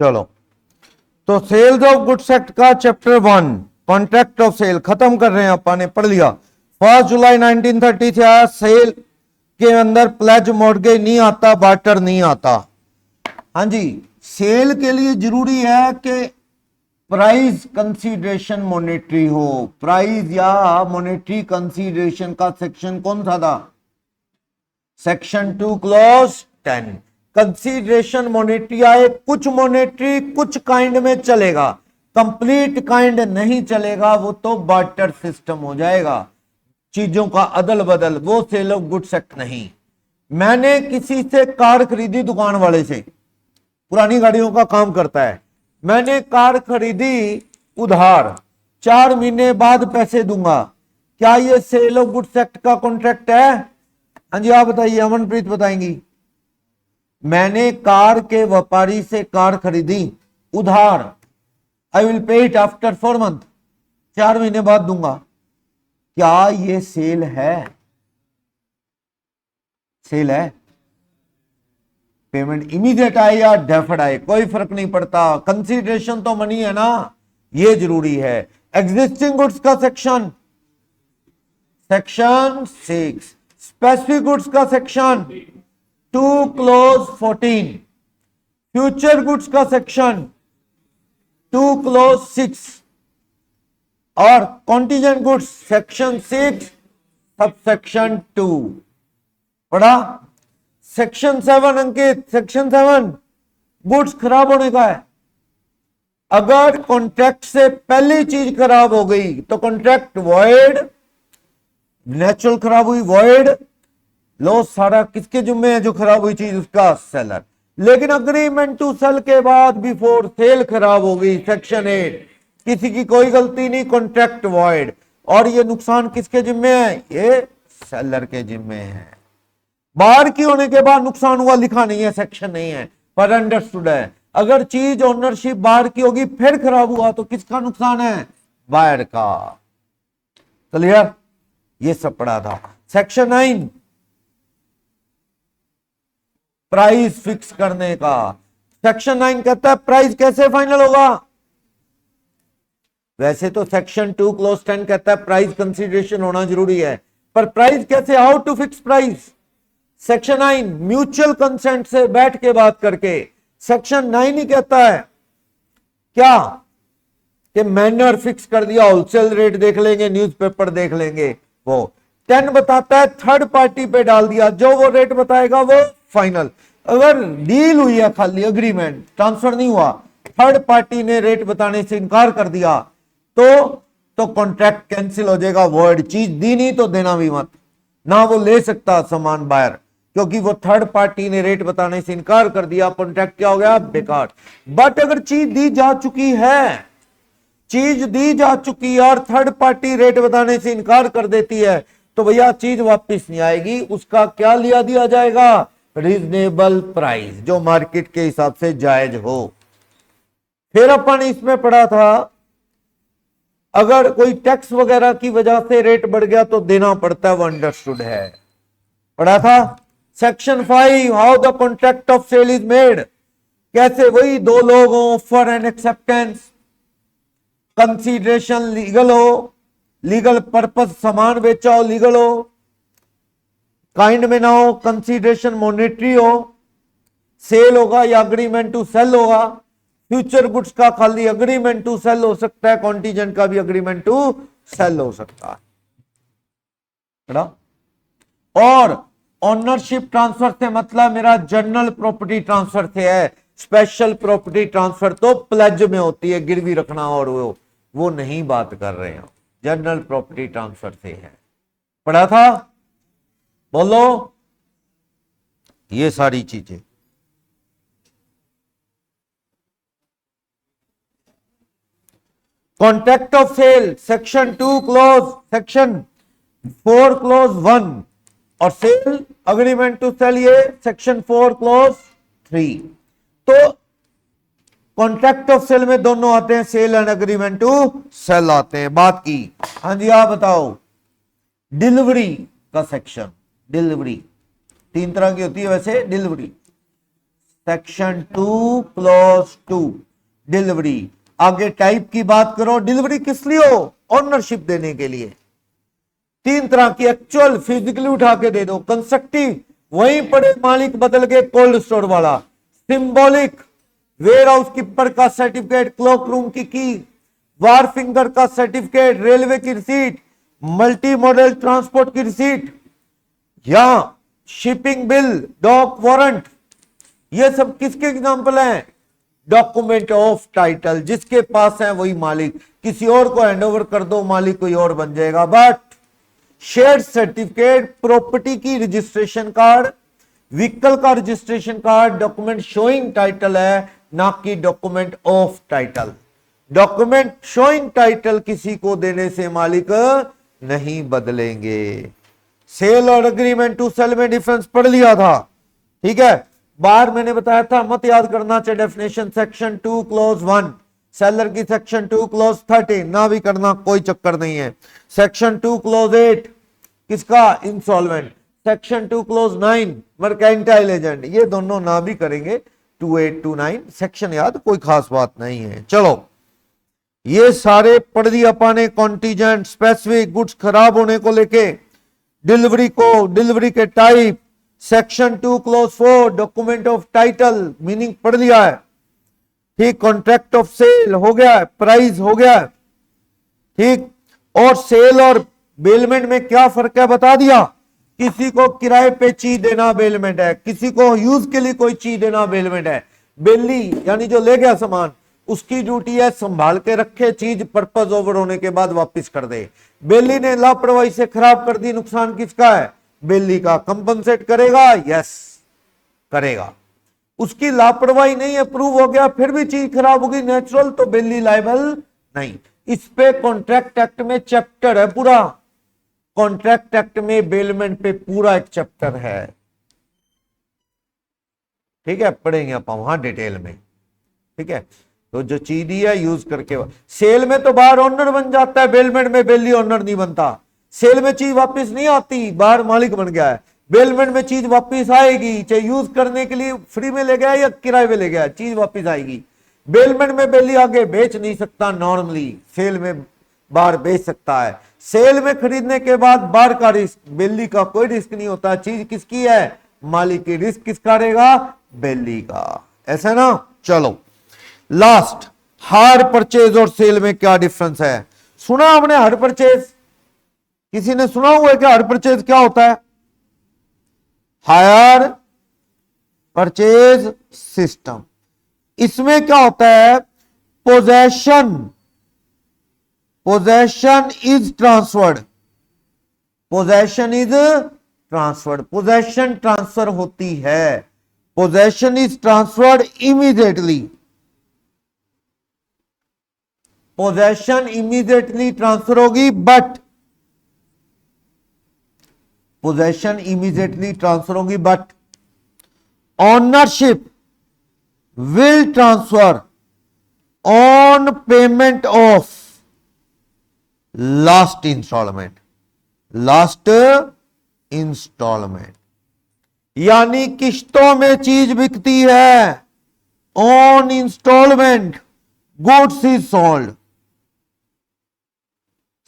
चलो, तो sales of goods act का चैप्टर 1 कॉन्ट्रैक्ट ऑफ सेल खत्म कर रहे हैं। अपन ने पढ़ लिया 1 जुलाई 1930 से आया। सेल के अंदर प्लेज मॉर्गेज नहीं आता, बार्टर नहीं आता। हाँ जी, सेल के लिए जरूरी है कि प्राइस कंसीडरेशन मॉनेटरी हो। प्राइस या मॉनेटरी कंसीडरेशन का सेक्शन कौन सा था? Section 2 clause 10। कंसीडरेशन मॉनेटरी आए, कुछ मॉनेटरी कुछ काइंड में चलेगा, कंप्लीट काइंड नहीं चलेगा, वो तो बार्टर सिस्टम हो जाएगा, चीजों का अदल बदल। वो सेल ऑफ गुड्स एक्ट नहीं। मैंने किसी से कार खरीदी, दुकान वाले से, पुरानी गाड़ियों का काम करता है। मैंने कार खरीदी उधार, 4 महीने बाद पैसे दूंगा, क्या ये सेल ऑफ गुड्स एक्ट का कॉन्ट्रैक्ट है? हाँ जी, आप बताइए, अमनप्रीत बताएंगी। मैंने कार के व्यापारी से कार खरीदी उधार, I will pay it after 4 month, 4 महीने बाद दूंगा, क्या ये सेल है? सेल है? पेमेंट इमीडिएट आए या डेफर्ड आए कोई फर्क नहीं पड़ता, कंसीडरेशन तो मनी है ना, ये जरूरी है। एग्जिस्टिंग गुड्स का सेक्शन 6, स्पेसिफिक गुड्स का सेक्शन 2 क्लोज 14, फ्यूचर गुड्स का सेक्शन 2 क्लोज 6 और contingent goods section 6 sub section 2 पढ़ा। सेक्शन 7 अंकित, सेक्शन 7 गुड्स खराब होने का है। अगर कॉन्ट्रैक्ट से पहली चीज खराब हो गई तो कॉन्ट्रैक्ट वॉइड, नेचुरल खराब हुई वॉइड, लो सारा किसके जिम्मे है जो खराब हुई चीज? उसका, सेलर। लेकिन अग्रीमेंट टू सेल के बाद बिफोर सेल खराब हो गई, सेक्शन 8, किसी की कोई गलती नहीं, कॉन्ट्रैक्ट वॉइड, और ये नुकसान किसके जिम्मे है? ये सेलर के जिम्मे है। बाहर की होने के बाद नुकसान हुआ लिखा नहीं है, सेक्शन नहीं है, पर अंडरस्टूड है। अगर चीज ओनरशिप बाहर की होगी फिर खराब हुआ तो किसका नुकसान है? बायर का। क्लियर? ये सब पढ़ा था। सेक्शन 9 प्राइस फिक्स करने का। सेक्शन 9 कहता है प्राइस कैसे फाइनल होगा। वैसे तो सेक्शन 2 क्लोज 10 कहता है प्राइस कंसीडरेशन होना जरूरी है, पर प्राइस कैसे, how to fix price? Section 9 mutual consent से बैठ के बात करके। सेक्शन 9 ही कहता है क्या कि मैनर फिक्स कर दिया, होलसेल रेट देख लेंगे, न्यूज़पेपर देख लेंगे। वो 10 बताता है थर्ड पार्टी पे डाल दिया, जो वो रेट बताएगा वो फाइनल। अगर डील हुई है, खाली एग्रीमेंट, ट्रांसफर नहीं हुआ, थर्ड पार्टी ने रेट बताने से इनकार कर दिया तो कॉन्ट्रैक्ट कैंसिल हो जाएगा, वर्ड। चीज दी नहीं तो देना भी मत, ना वो ले सकता सामान बायर, क्योंकि वो थर्ड पार्टी ने रेट बताने से इनकार कर दिया, कॉन्ट्रैक्ट क्या हो गया? बेकार। बट अगर चीज दी जा चुकी है, चीज दी जा चुकी है और थर्ड पार्टी रेट बताने से इनकार कर देती है तो भैया चीज वापस नहीं आएगी, उसका क्या लिया दिया जाएगा? रीजनेबल प्राइस, जो मार्केट के हिसाब से जायज हो। फिर अपन इसमें पढ़ा था अगर कोई टैक्स वगैरह की वजह से रेट बढ़ गया तो देना पड़ता है, वो अंडरस्टूड है, पढ़ा था। Section 5 how the contract of sale is made, कैसे? वही दो लोग हो, offer and acceptance, consideration legal हो, लीगल पर्पस, सामान बेचा हो लीगल हो, काइंड में ना हो, कंसीडरेशन मॉनेटरी हो, सेल होगा या अग्रीमेंट टू सेल होगा। फ्यूचर गुड्स का खाली अग्रीमेंट टू सेल हो सकता है, कॉन्टीजेंट का भी अग्रीमेंट टू सेल हो सकता है। और ओनरशिप ट्रांसफर से मतलब मेरा जनरल प्रॉपर्टी ट्रांसफर से है, स्पेशल प्रॉपर्टी ट्रांसफर तो प्लेज में होती है, गिरवी रखना, और वो नहीं बात कर रहे हैं, जनरल प्रॉपर्टी ट्रांसफर से है। पढ़ा था? बोलो ये सारी चीजें। Contract of sale section 2 clause, section 4 clause 1, और सेल अग्रीमेंट टू सेल ये सेक्शन 4 क्लोज 3। तो कॉन्ट्रैक्ट ऑफ सेल में दोनों आते हैं, sale and agreement to sale आते हैं। बात की। हाँ जी, आप बताओ। डिलीवरी का सेक्शन, डिलीवरी 3 तरह की होती है वैसे डिलीवरी। Section 2 clause 2 delivery. आगे टाइप की बात करो, डिलीवरी किस लिए हो? ओनरशिप देने के लिए। तीन तरह की, एक्चुअल फिजिकली उठा के दे दो, कंस्ट्रक्टिव वहीं पड़े मालिक बदल के कोल्ड स्टोर वाला, सिंबॉलिक वेयर हाउस कीपर का सर्टिफिकेट, क्लॉक रूम की वार फिंगर का सर्टिफिकेट, रेलवे की रिसीट, मल्टी मॉडल ट्रांसपोर्ट की रिसीट, या शिपिंग बिल, डॉक वारंट, ये सब किसके एग्जांपल हैं? Document of title. जिसके पास है वही मालिक, किसी और को हैंडओवर कर दो मालिक कोई और बन जाएगा। बट शेयर सर्टिफिकेट, प्रॉपर्टी की रजिस्ट्रेशन कार्ड, व्हीकल का registration card, document showing title है, ना कि document of title. Document showing title किसी को देने से मालिक नहीं बदलेंगे। सेल और एग्रीमेंट टू सेल में डिफरेंस पढ़ लिया था, ठीक है। बाहर मैंने बताया था, मत याद करना चाहिए डेफिनेशन, सेक्शन 2 क्लॉज 1, सेलर की सेक्शन 2 क्लॉज 30 ना भी करना, कोई चक्कर नहीं है। सेक्शन 2 क्लॉज 8 किसका? Insolvent. Section 2 clause 9 mercantile agent, ये दोनों ना भी करेंगे। 28 to 9 सेक्शन याद, कोई खास बात नहीं है। चलो ये सारे पढ़ दिया अपने, कॉन्टीजेंट, स्पेसिफिक, गुड्स खराब होने को लेके, डिलीवरी को, डिलीवरी के type, section 2 clause 4 document of title meaning पढ़ लिया है, ठीक। कॉन्ट्रैक्ट ऑफ सेल हो गया है, प्राइस हो गया है, ठीक। और सेल और बेलमेंट में क्या फर्क है बता दिया। किसी को किराए पे चीज देना बेलमेंट है, किसी को यूज के लिए कोई चीज देना बेलमेंट है। बेली यानी जो ले गया सामान, उसकी ड्यूटी है संभाल के रखे चीज, पर्पज ओवर होने के बाद वापस कर दे। बेली ने लापरवाही से खराब कर दी, नुकसान किसका है? बेली का। कंपनसेट करेगा? यस करेगा। उसकी लापरवाही नहीं अप्रूव हो गया फिर भी चीज खराब होगी नेचुरल, तो बेली लायबल नहीं। इस पे कॉन्ट्रैक्ट एक्ट में चैप्टर है पूरा, कॉन्ट्रैक्ट एक्ट में बेलमेंट पे पूरा एक चैप्टर है, ठीक है। पढ़ेंगे आप वहां डिटेल में, ठीक है। तो जो चीज दी है यूज करके, सेल में तो बाहर ओनर बन जाता है, बेलमेंट में बेली ओनर नहीं बनता। सेल में चीज वापस नहीं आती, बाहर मालिक बन गया है। बेलमेंट में चीज वापस आएगी, चाहे यूज करने के लिए फ्री में ले गया या किराए पे ले गया, चीज वापस आएगी। बेलमेंट में बेली आगे बेच नहीं सकता नॉर्मली, सेल में बाहर बेच सकता है। सेल में खरीदने के बाद बाहर का रिस्क, बेली का कोई रिस्क नहीं होता। चीज किसकी है? मालिक की। रिस्क किसका रहेगा? बेली का। ऐसा ना। चलो लास्ट, हायर परचेज और सेल में क्या डिफरेंस है? सुना आपने हायर परचेज? किसी ने सुना हुआ है कि हायर परचेज क्या होता है? हायर परचेज सिस्टम, इसमें क्या होता है? Possession is transferred, possession is transferred, possession transfer होती है, possession is transferred immediately, possession immediately transfer होगी, बट पोजेशन इमीडिएटली ट्रांसफर होगी, but ownership will transfer on payment of last instalment, last instalment. यानी किश्तों में चीज बिकती है, on instalment goods is sold,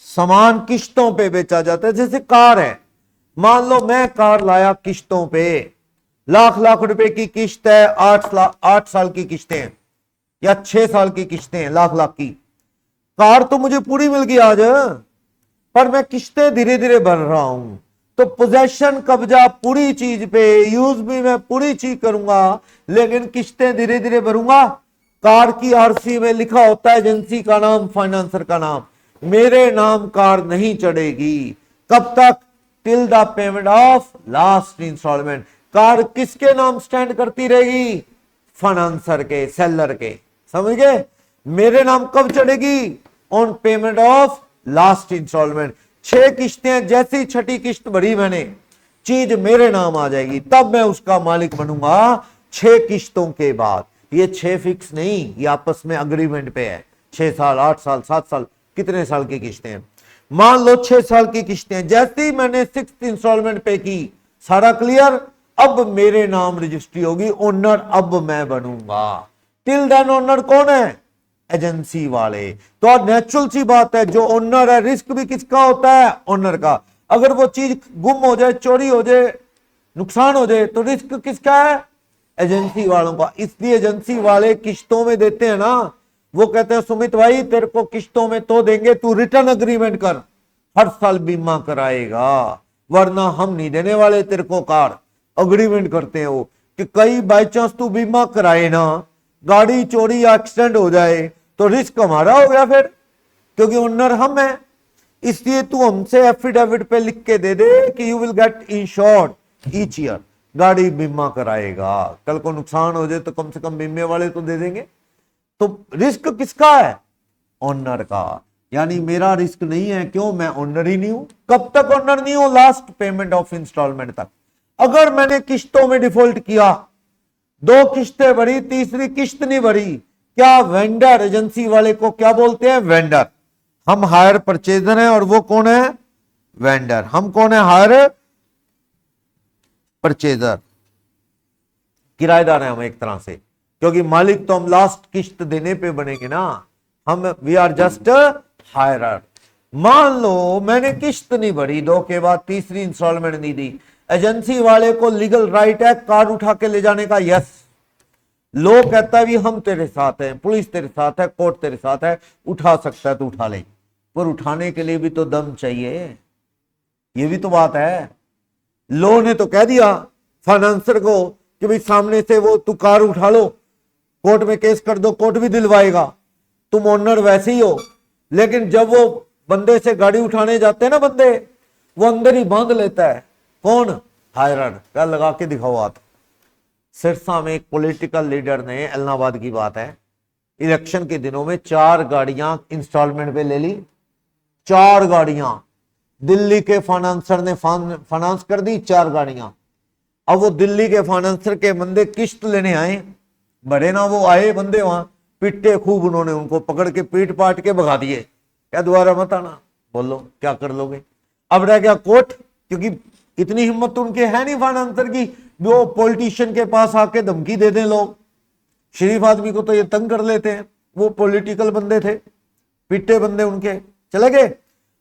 सामान किश्तों पे बेचा जाता है। जैसे कार है, मान लो मैं कार लाया किश्तों पे, लाख लाख रुपए की किश्त है, 8 साल की किश्तें हैं या 6 साल की किश्तें हैं, लाख लाख की। कार तो मुझे पूरी मिल गई आज, पर मैं किश्तें धीरे धीरे भर रहा हूं, तो पोजेशन कब्जा पूरी चीज पे, यूज भी मैं पूरी चीज करूंगा, लेकिन किश्तें धीरे धीरे भरूंगा। कार की आरसी में लिखा होता है एजेंसी का नाम, फाइनेंसर का नाम, मेरे नाम कार नहीं चढ़ेगी। कब तक? Till the payment of last instalment. Car किसके नाम स्टैंड करती रहेगी? फाइनेंसर के, सेलर के। समझ गए? मेरे नाम कब चढ़ेगी? On payment of last instalment. 6 किश्तें, जैसी छठी किश्त भरी मैंने, चीज मेरे नाम आ जाएगी, तब मैं उसका मालिक बनूंगा 6 किश्तों के बाद। ये 6 फिक्स नहीं, ये आपस में अग्रीमेंट पे है। 6 साल, 8 साल, 7 साल, कितने साल की किश्तें हैं? मान लो 6 साल की किश्तें, जैसे ही मैंने 6th इंस्टॉलमेंट पे की, सारा क्लियर। अब मेरे नाम रजिस्ट्री होगी, ओनर अब मैं बनूंगा। टिल देन ओनर कौन है? एजेंसी वाले। तो नेचुरल सी बात है, जो ओनर है रिस्क भी किसका होता है? ओनर का। अगर वो चीज गुम हो जाए, चोरी हो जाए, नुकसान हो जाए, तो रिस्क किसका है? एजेंसी वालों का। इसलिए एजेंसी वाले किश्तों में देते हैं ना। वो कहते हैं सुमित भाई तेरे को किश्तों में तो देंगे, तू रिटर्न अग्रीमेंट कर, हर साल बीमा कराएगा, वरना हम नहीं देने वाले तेरे को कार। अग्रीमेंट करते हैं वो कि कई बाई चांस तू बीमा कराए ना, गाड़ी चोरी या एक्सीडेंट हो जाए तो रिस्क हमारा हो गया फिर, क्योंकि ओनर हम है। इसलिए तू हमसे एफिडेविट पे लिख के दे दे कि you will get insured each year, गाड़ी बीमा कराएगा, कल को नुकसान हो जाए तो कम से कम बीमे वाले तो दे देंगे। तो रिस्क किसका है? ओनर का। यानी मेरा रिस्क नहीं है, क्यों? मैं ओनर ही नहीं हूं। कब तक ओनर नहीं हूं? लास्ट पेमेंट ऑफ इंस्टॉलमेंट तक। अगर मैंने किश्तों में डिफॉल्ट किया, 2 किश्तें भरी, तीसरी किश्त नहीं भरी, क्या वेंडर, एजेंसी वाले को क्या बोलते हैं? वेंडर। हम हायर परचेजर हैं और वो कौन है? वेंडर। हम कौन है? हायर परचेजर, किराएदार हैं हम एक तरह से, क्योंकि मालिक तो हम लास्ट किश्त देने पे बनेंगे ना। हम वी आर जस्ट हायरर। मान लो मैंने किश्त नहीं भरी, 2 के बाद तीसरी इंस्टॉलमेंट नहीं दी, एजेंसी वाले को लीगल राइट है कार उठा के ले जाने का। यस, लो कहता है भी हम तेरे साथ हैं, पुलिस तेरे साथ है, कोर्ट तेरे साथ है, उठा सकता है तो उठा ले, पर उठाने के लिए भी तो दम चाहिए। ये भी तो बात है। लो ने तो कह दिया फाइनेंसर को कि भाई सामने से वो तू कार उठा लो, कोर्ट में केस कर दो, कोर्ट भी दिलवाएगा, तुम ओनर वैसे ही हो। लेकिन जब वो बंदे से गाड़ी उठाने जाते हैं ना बंदे, वो अंदर ही बांध लेता है। कौन? हायरर। क्या लगा के दिखाओ हाथ। सिरसा में एक पॉलिटिकल लीडर ने, इलाहाबाद की बात है, इलेक्शन के दिनों में 4 गाड़ियां इंस्टॉलमेंट पे ले ली। 4 गाड़ियां दिल्ली के फाइनेंसर ने फाइनेंस कर दी, 4 गाड़ियां। अब वो दिल्ली के फाइनेंसर के बंदे किश्त लेने आए, बड़े ना वो आए बंदे, वहां पिटे खूब, उन्होंने उनको पकड़ के पीट पाट के भगा दिए। क्या दोबारा मत आना, बोलो क्या कर लोगे। अब रह गया कोर्ट, क्योंकि इतनी हिम्मत तो उनके है नहीं फाइनेंसर की, वो पॉलिटिशियन के पास आके धमकी दे दें। लोग शरीफ आदमी को तो ये तंग कर लेते हैं, वो पॉलिटिकल बंदे थे, पिटे बंदे उनके, चले गए।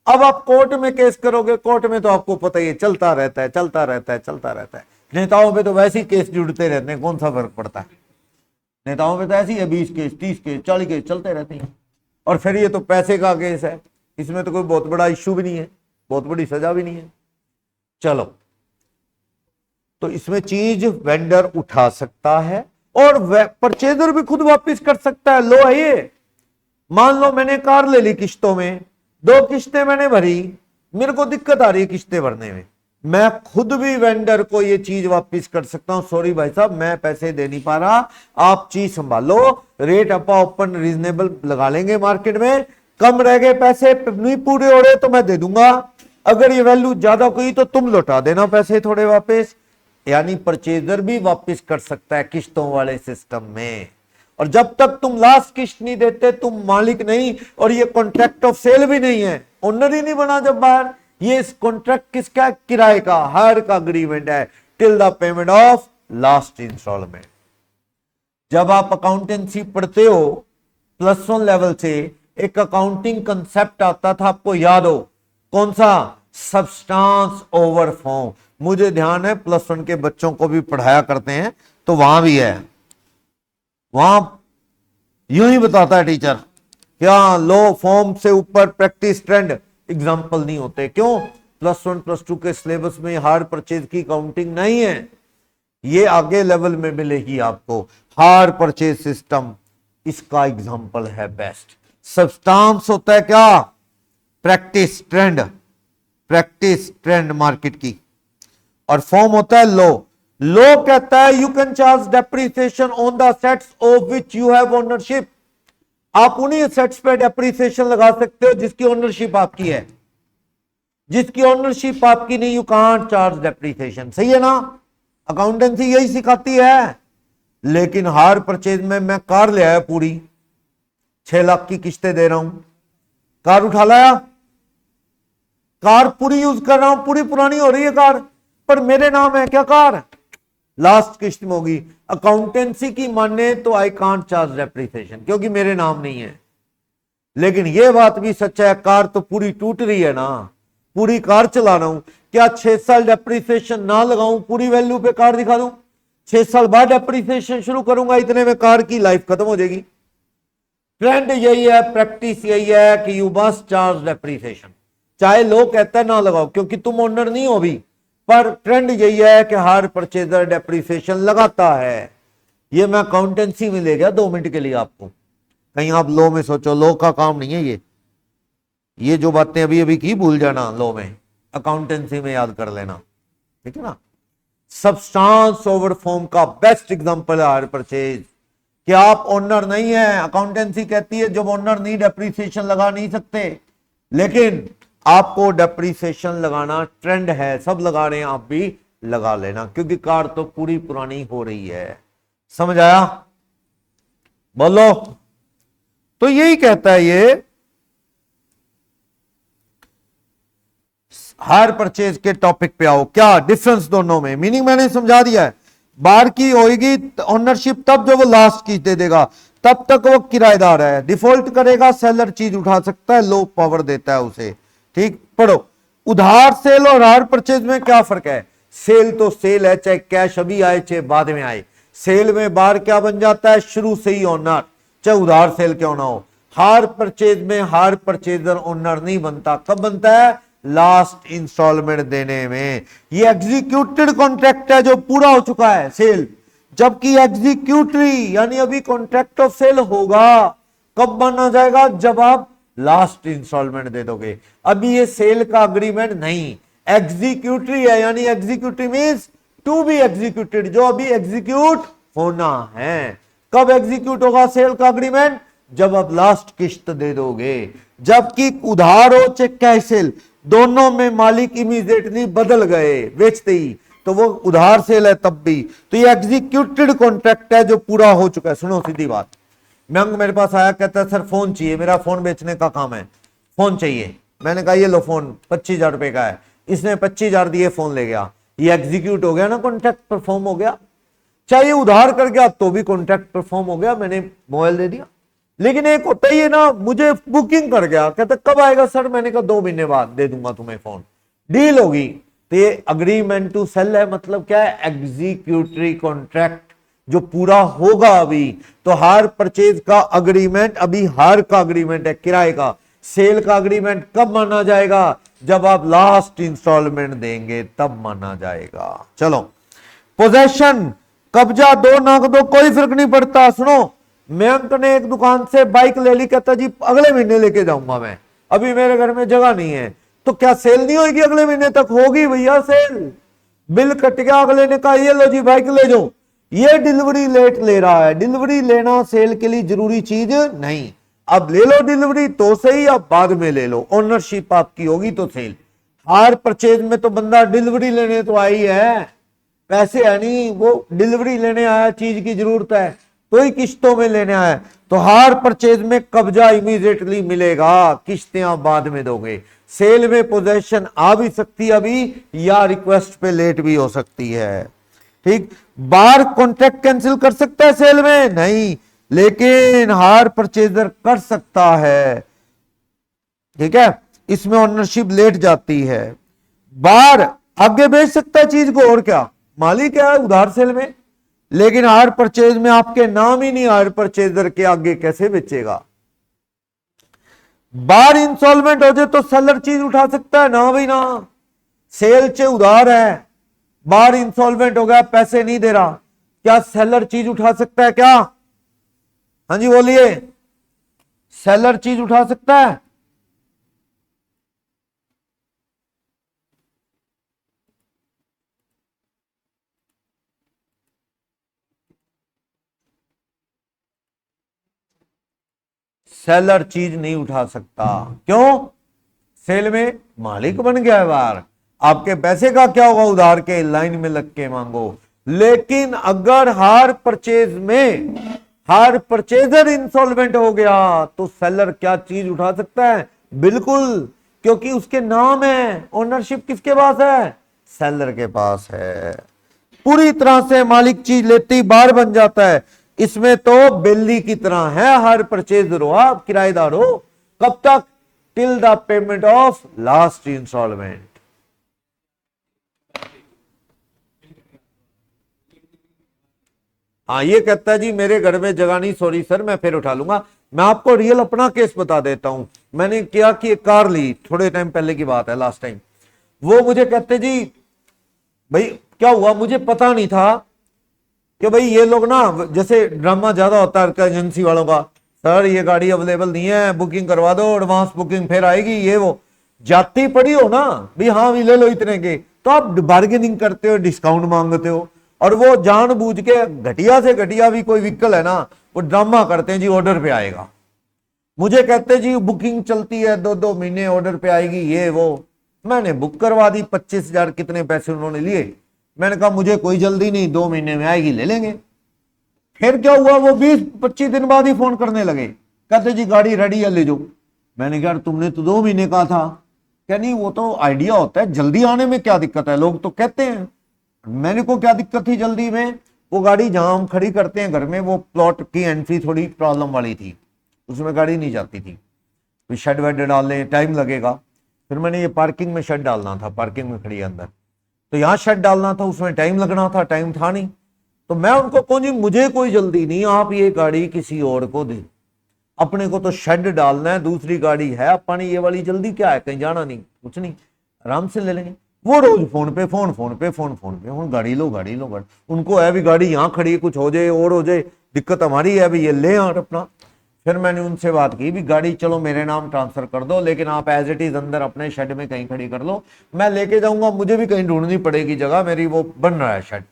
अब आप कोर्ट में केस करोगे, कोर्ट में तो आपको पता ही है चलता रहता है, चलता रहता है, चलता रहता है। नेताओं पे तो वैसे ही केस जुड़ते रहते हैं, कौन सा फर्क पड़ता है। नेताओं पे तो ऐसी है 20 केस, 30 केस, 40 केस चलते रहते हैं। और फिर ये तो पैसे का केस है, इसमें तो कोई बहुत बड़ा इश्यू भी नहीं है, बहुत बड़ी सजा भी नहीं है। चलो, तो इसमें चीज वेंडर उठा सकता है और परचेजर भी खुद वापस कर सकता है। लो है ये, मान लो मैंने कार ले ली किश्तों में, 2 किश्तें मैंने भरी, मेरे को दिक्कत आ रही है किश्तें भरने में, मैं खुद भी वेंडर को ये चीज वापस कर सकता हूं, सॉरी भाई साहब मैं पैसे दे नहीं पा रहा, आप चीज संभालो, रेट अपा ओपन रीजनेबल लगा लेंगे मार्केट में, कम रह गए पैसे नहीं पूरे हो रहे तो मैं दे दूंगा, अगर ये वैल्यू ज्यादा कोई तो तुम लौटा देना पैसे थोड़े वापस। यानी परचेजर भी वापस कर सकता है किश्तों वाले सिस्टम में। और जब तक तुम लास्ट किश्त नहीं देते तुम मालिक नहीं, और ये कॉन्ट्रैक्ट ऑफ सेल भी नहीं है, ओनर ही नहीं बना जब बाहर, ये कॉन्ट्रैक्ट किसका? किराए का, हायर का अग्रीमेंट है, till the payment of last instalment. जब आप अकाउंटेंसी पढ़ते हो +1 लेवल से, एक अकाउंटिंग कंसेप्ट आता था, आपको याद हो कौन सा? Substance over form. मुझे ध्यान है +1 के बच्चों को भी पढ़ाया करते हैं, तो वहां भी है, वहां यूं ही बताता है टीचर, क्या लो फॉर्म से ऊपर प्रैक्टिस ट्रेंड एग्जाम्पल नहीं होते। क्यों? +1 +2 के सिलेबस में हायर परचेज की काउंटिंग नहीं है, ये आगे लेवल में मिलेगी आपको। हायर परचेज सिस्टम इसका एग्जाम्पल है बेस्ट। सब्सटेंस होता है क्या? Practice trend, practice trend market की, और फॉर्म होता है लो। लो कहता है you can charge depreciation on the assets of which you have ownership. आप उन्हीं असेट्स पे डेप्रिसिएशन लगा सकते हो जिसकी ओनरशिप आपकी है, जिसकी ओनरशिप आपकी नहीं, यू कांट चार्ज डेप्रिसिएशन। सही है ना? अकाउंटेंसी यही सिखाती है। लेकिन हायर परचेज में मैं कार ले आया पूरी, 6 लाख की किस्तें दे रहा हूं, कार उठा लाया, कार पूरी यूज कर रहा हूं, पूरी पुरानी हो रही है कार, पर मेरे नाम है क्या कार? लास्ट किस्त में होगी। अकाउंटेंसी की माने तो आई कांट चार्ज डेप्रिसिएशन क्योंकि मेरे नाम नहीं है। लेकिन यह बात भी सच्चा है, कार तो पूरी टूट रही है ना, पूरी कार चला रहा हूं, क्या 6 साल डेप्रिसिएशन ना लगाऊं, पूरी वैल्यू पे कार दिखा दूं, 6 साल बाद डेप्रिसिएशन शुरू करूंगा, इतने में कार की लाइफ खत्म हो जाएगी। ट्रेंड यही है, प्रैक्टिस यही है कि यू मस्ट चार्ज डेप्रिसिएशन, चाहे लोग कहते हैं ना लगाओ क्योंकि तुम ओनर नहीं हो अभी, पर ट्रेंड यही है कि हर परचेजर डेप्रिसिएशन लगाता है। ये मैं अकाउंटेंसी में ले गया 2 मिनट के लिए आपको, कहीं आप लो में सोचो, लो का काम नहीं है ये जो बातें अभी अभी की भूल जाना, लो में अकाउंटेंसी में याद कर लेना, ठीक है ना। सब्सटेंस ओवर फॉर्म का बेस्ट एग्जांपल है हायर परचेज, कि आप ओनर नहीं है। अकाउंटेंसी कहती है जब ओनर नहीं डेप्रिसिएशन लगा नहीं सकते, लेकिन आपको डेप्रिसिएशन लगाना ट्रेंड है, सब लगा रहे हैं, आप भी लगा लेना क्योंकि कार तो पूरी पुरानी हो रही है। समझ आया? बोलो। तो यही कहता है ये हायर परचेज के टॉपिक पे आओ, क्या डिफरेंस दोनों में, मीनिंग मैंने समझा दिया है। बाहर की होगी ओनरशिप तब जब वो लास्ट की दे देगा, तब तक वो किराएदार है। डिफॉल्ट करेगा सेलर चीज उठा सकता है, लो पावर देता है उसे। ठीक, पढ़ो। उधार सेल और हायर परचेज में क्या फर्क है? सेल तो सेल है, चाहे कैश अभी आए चाहे बाद में आए। सेल में बाहर क्या बन जाता है, शुरू से ही ओनर, चाहे उधार सेल क्यों ना हो। हायर परचेज में हायर परचेजर ओनर नहीं बनता, कब बनता है? लास्ट इंस्टॉलमेंट देने में। ये एग्जीक्यूटेड कॉन्ट्रैक्ट है जो पूरा हो चुका है सेल, जबकि एग्जीक्यूटरी यानी अभी कॉन्ट्रैक्ट ऑफ सेल होगा, कब माना जाएगा? जब आप लास्ट इंस्टॉलमेंट दे दोगे। अभी ये सेल का अग्रीमेंट नहीं, एग्जीक्यूटरी है, यानी executory means to be executed, जो अभी एग्जीक्यूट होना है। कब एग्जीक्यूट होगा सेल का अग्रीमेंट? जब आप लास्ट किस्त दे दोगे। जबकि उधार हो चाहे कैश सेल, दोनों में मालिक इमीडिएटली बदल गए बेचते ही, तो वो उधार सेल है तब भी। तो ये एग्जीक्यूटेड कॉन्ट्रैक्ट है जो पूरा हो चुका है। सुनो सीधी बात, मैं मेरे पास आया, कहता है सर फोन चाहिए, मेरा फोन बेचने का काम है, फोन चाहिए। मैंने कहा ये लो फोन 25,000 रुपए का है, इसने 25,000 दिए, फोन ले गया, ये एग्जीक्यूट हो गया ना, कॉन्ट्रैक्ट परफॉर्म हो गया। चाहे उधार कर गया तो भी कॉन्ट्रैक्ट परफॉर्म हो गया, मैंने मोबाइल दे दिया। लेकिन एक होता ही है ना, मुझे बुकिंग कर गया, कहता कब आएगा सर, मैंने कहा 2 महीने बाद दे दूंगा तुम्हें फोन, डील होगी। तो ये अग्रीमेंट टू सेल है, मतलब क्या है? एग्जीक्यूटरी कॉन्ट्रैक्ट जो पूरा होगा अभी। तो हायर परचेज का अग्रीमेंट अभी हायर का अग्रीमेंट है, किराए का। सेल का अग्रीमेंट कब माना जाएगा? जब आप लास्ट इंस्टॉलमेंट देंगे तब माना जाएगा। चलो, पोजेशन, कब्जा दो ना दो कोई फर्क नहीं पड़ता। सुनो, मयंक ने एक दुकान से बाइक ले ली, कहता जी अगले महीने लेके जाऊंगा मैं, अभी मेरे घर में जगह नहीं है। तो क्या सेल नहीं होगी? अगले महीने तक होगी भैया सेल। बिल कट गया, अगले ने कहा ये लो जी बाइक ले जाओ, ये डिलीवरी लेट ले रहा है। डिलीवरी लेना सेल के लिए जरूरी चीज नहीं, अब ले लो डिलीवरी तो सही, अब बाद में ले लो, ओनरशिप आपकी होगी तो सेल। हायर परचेज में तो बंदा डिलीवरी लेने तो आई है, पैसे है नहीं, वो डिलीवरी लेने आया, चीज की जरूरत है तो ही किस्तों में लेने आया। तो हायर परचेज में कब्जा इमीडिएटली मिलेगा, किस्तें आप बाद में दोगे। सेल में पोजेशन आ भी सकती है अभी, या रिक्वेस्ट पे लेट भी हो सकती है। ठीक, बार कॉन्ट्रैक्ट कैंसिल कर सकता है सेल में? नहीं, लेकिन हायर परचेजर कर सकता है। ठीक है, इसमें ओनरशिप लेट जाती है। बार आगे बेच सकता है चीज को, और क्या, मालिक है उधार सेल में। लेकिन हायर परचेज में आपके नाम ही नहीं, हायर परचेजर के आगे कैसे बेचेगा? बार इंस्टॉलमेंट हो जाए तो सेलर चीज उठा सकता है ना भाई ना, सेल चे उधार है, बार इंस्टॉलमेंट हो गया, पैसे नहीं दे रहा, क्या सेलर चीज उठा सकता है क्या? हाँ जी बोलिए, सेलर चीज उठा सकता है? सेलर चीज नहीं उठा सकता। क्यों? सेल में मालिक बन गया है बार, आपके पैसे का क्या होगा? उधार के लाइन में लग के मांगो। लेकिन अगर हायर परचेज में हायर परचेजर इंसॉल्वेंट हो गया तो सेलर क्या चीज उठा सकता है? बिल्कुल, क्योंकि उसके नाम है, ओनरशिप किसके पास है? सेलर के पास है। पूरी तरह से मालिक चीज लेती बार बन जाता है। इसमें तो बिल्ली की तरह है हर परचेजर हो, आप किराएदार हो। कब तक? Till the payment of last instalment. हाँ, ये कहता है जी मेरे घर में जगह नहीं, सॉरी सर मैं फिर उठा लूंगा। मैं आपको रियल अपना केस बता देता हूं। मैंने क्या कि एक कार ली, थोड़े टाइम पहले की बात है, लास्ट टाइम। वो मुझे कहते जी भाई क्या हुआ, मुझे पता नहीं था कि भाई ये लोग ना, जैसे ड्रामा ज्यादा होता है एजेंसी वालों का, सर ये गाड़ी अवेलेबल नहीं है, बुकिंग करवा दो, एडवांस बुकिंग फिर आएगी, ये वो जाती पड़ी हो ना भाई, हाँ भी ले लो इतने के, तो आप बार्गेनिंग करते हो, डिस्काउंट मांगते हो। और वो जानबूझ के घटिया से घटिया भी कोई व्हीकल है ना, वो ड्रामा करते हैं जी ऑर्डर पे आएगा। मुझे कहते जी बुकिंग चलती है 2-2 महीने, ऑर्डर पे आएगी, ये वो। मैंने बुक करवा दी, 25,000 कितने पैसे उन्होंने लिए। मैंने कहा मुझे कोई जल्दी नहीं, 2 महीने में आएगी, ले लेंगे। फिर क्या हुआ, वो 20-25 दिन बाद ही फोन करने लगे, कहते जी गाड़ी रेडी है, ले जाओ। मैंने कहा तुमने तो 2 महीने कहा था। क्या नहीं, वो तो आइडिया होता है, जल्दी आने में क्या दिक्कत है, लोग तो कहते हैं। मैंने को क्या दिक्कत थी जल्दी में, वो गाड़ी जहां हम खड़ी करते हैं घर में, वो प्लॉट की एंट्री थोड़ी प्रॉब्लम वाली थी, उसमें गाड़ी नहीं जाती थी, फिर शेड वेड डालने टाइम लगेगा। फिर मैंने ये पार्किंग में शेड डालना था, पार्किंग में खड़ी है अंदर, तो यहाँ शेड डालना था, उसमें टाइम लगना था, टाइम था नहीं। तो मैं उनको कहूँ जी मुझे कोई जल्दी नहीं, आप ये गाड़ी किसी और को दे, अपने को तो शेड डालना है, दूसरी गाड़ी है अपनी, ये वाली जल्दी क्या है, कहीं जाना नहीं, कुछ नहीं, आराम से ले लेंगे। वो रोज फोन पे फोन, फोन पे फोन, फोन पे फोन, गाड़ी लो गाड़ी लो गाड़ी। उनको है भी गाड़ी यहाँ खड़ी है, कुछ हो जाए और हो जाए, दिक्कत हमारी है भी, ये ले यार अपना। फिर मैंने उनसे बात की भी गाड़ी चलो मेरे नाम ट्रांसफर कर दो, लेकिन आप एज इट इज अंदर अपने शेड में कहीं खड़ी कर लो, मैं लेके जाऊंगा, मुझे भी कहीं ढूंढनी पड़ेगी जगह, मेरी वो बन रहा है शेड।